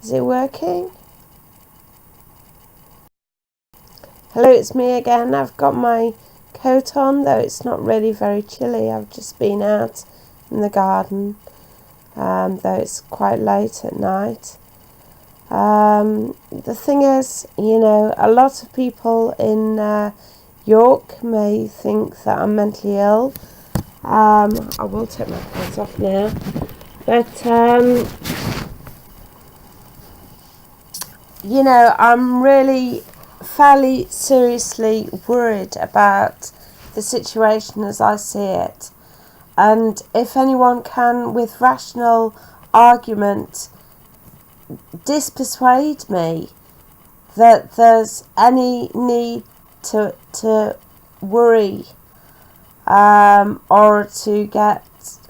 Is it working? Hello, it's me again. I've got my coat on, though it's not really very chilly. I've just been out in the garden, though it's quite late at night. The thing is, a lot of people in York may think that I'm mentally ill. I will take my clothes off now. But, I'm really fairly seriously worried about the situation as I see it. And if anyone can, with rational argument, dispersuade me that there's any need to worry or to get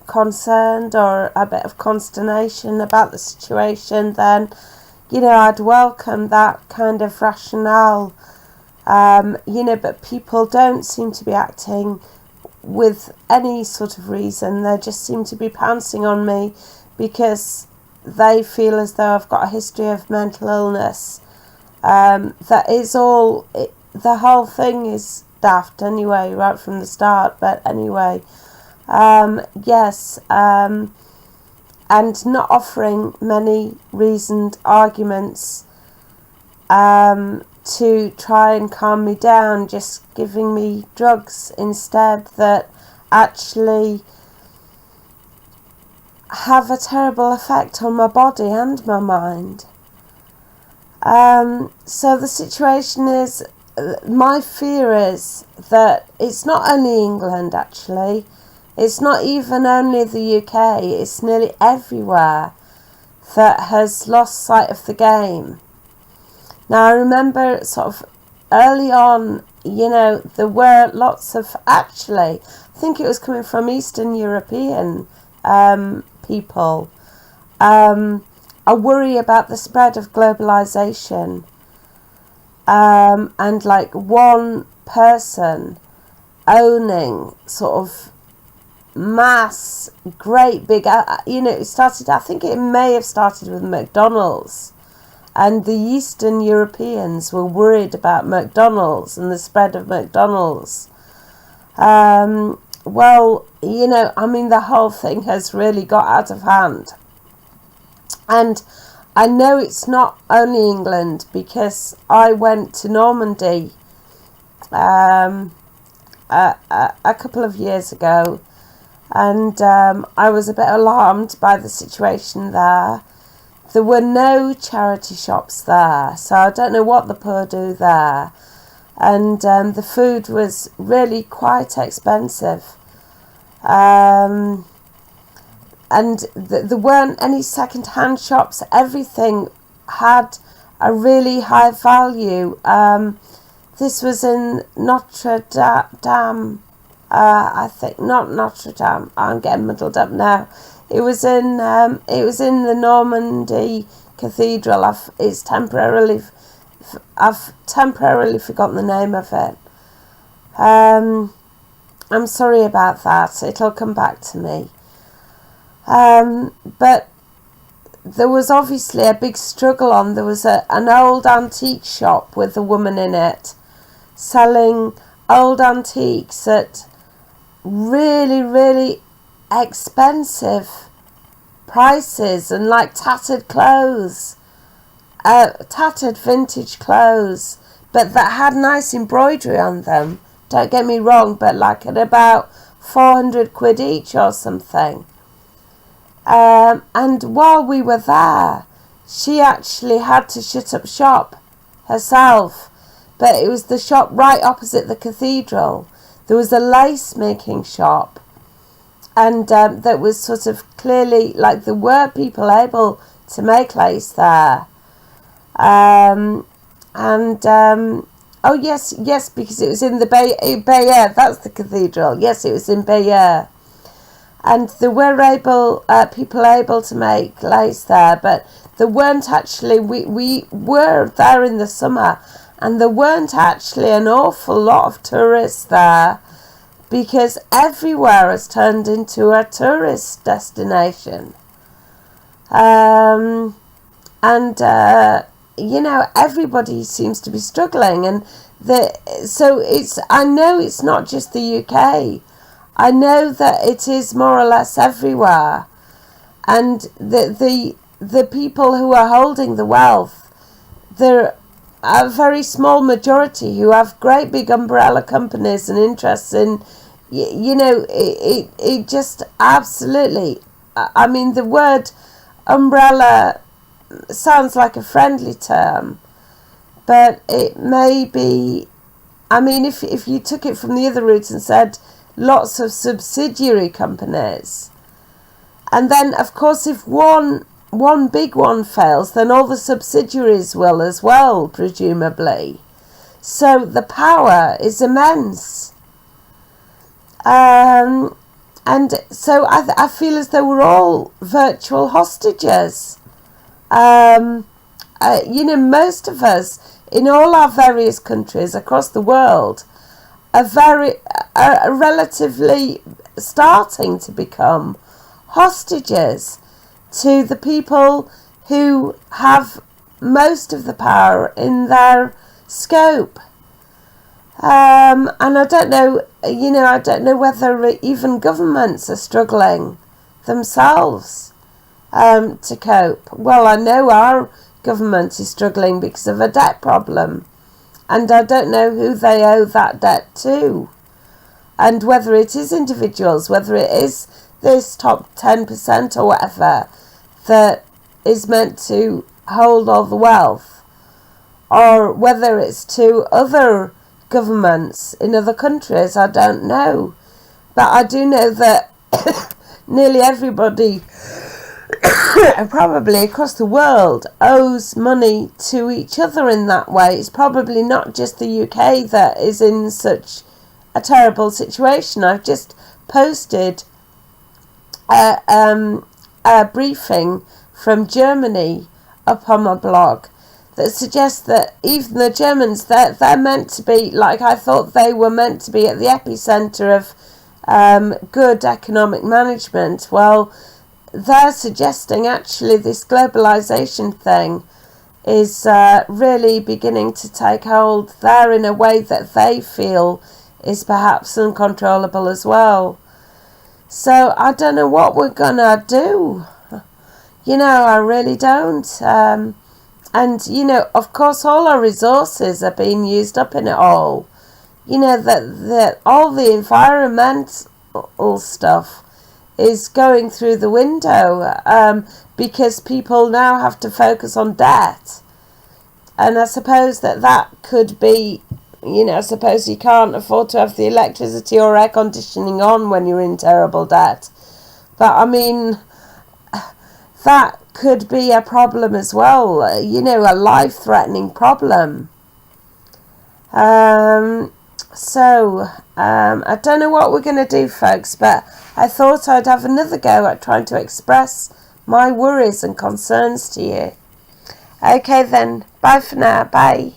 concerned or a bit of consternation about the situation, then I'd welcome that kind of rationale, but people don't seem to be acting with any sort of reason. They just seem to be pouncing on me because they feel as though I've got a history of mental illness. That is all, the whole thing is daft anyway, right from the start, but anyway, yes, and not offering many reasoned arguments to try and calm me down, just giving me drugs instead that actually have a terrible effect on my body and my mind. So the situation is, my fear is that it's not only England actually. It's not even only the UK, it's nearly everywhere that has lost sight of the game. Now I remember sort of early on, there were lots of, actually, I think it was coming from Eastern European people, a worry about the spread of globalization, and like one person owning sort of mass, great big, it started, I think it may have started with McDonald's, and the Eastern Europeans were worried about McDonald's and the spread of McDonald's. The whole thing has really got out of hand. And I know it's not only England, because I went to Normandy a couple of years ago, and I was a bit alarmed by the situation there. There were no charity shops there, so I don't know what the poor do there. And the food was really quite expensive. And there weren't any second-hand shops. Everything had a really high value. This was in Notre Dame. I think not Notre Dame. I'm getting muddled up now. It was in the Normandy Cathedral. I've temporarily forgotten the name of it. I'm sorry about that. It'll come back to me. But there was obviously a big struggle on. There was an old antique shop with a woman in it selling old antiques at really, really expensive prices, and like tattered clothes, tattered vintage clothes, but that had nice embroidery on them. Don't get me wrong, but like at about 400 quid each or something. And while we were there, she actually had to shut up shop herself, but it was the shop right opposite the cathedral. There was a lace making shop, and that was sort of clearly, like, there were people able to make lace there. Oh yes, because it was in the Bayeux, that's the cathedral. Yes, it was in Bayeux. And there were people able to make lace there, but there weren't actually, we were there in the summer, and there weren't actually an awful lot of tourists there, because everywhere has turned into a tourist destination. And And everybody seems to be struggling, and I know it's not just the UK. I know that it is more or less everywhere, and the people who are holding the wealth, they're a very small majority who have great big umbrella companies and interests in, it just absolutely, I mean, the word umbrella sounds like a friendly term, but it may be, I mean, if you took it from the other route and said lots of subsidiary companies, and then of course if one big one fails, then all the subsidiaries will as well, presumably. So the power is immense. And so I feel as though we're all virtual hostages. Most of us in all our various countries across the world are relatively starting to become hostages to the people who have most of the power in their scope. And I don't know, I don't know whether even governments are struggling themselves to cope. Well, I know our government is struggling because of a debt problem, and I don't know who they owe that debt to, and whether it is individuals, whether it is this top 10% or whatever that is meant to hold all the wealth, or whether it's to other governments in other countries. I don't know, but I do know that nearly everybody probably across the world owes money to each other in that way. It's probably not just the UK that is in such a terrible situation. I've just posted a briefing from Germany up on my blog that suggests that even the Germans, they're meant to be, like I thought they were meant to be, at the epicenter of good economic management. Well, they're suggesting actually this globalization thing is really beginning to take hold there in a way that they feel is perhaps uncontrollable as well. So I don't know what we're gonna do. I really don't. And, of course, all our resources are being used up in it all. That all the environmental stuff is going through the window because people now have to focus on debt. And I suppose that could be, I suppose you can't afford to have the electricity or air conditioning on when you're in terrible debt. But, I mean, that could be a problem as well, a life-threatening problem. So, I don't know what we're going to do, folks, but I thought I'd have another go at trying to express my worries and concerns to you. Okay then, bye for now, bye.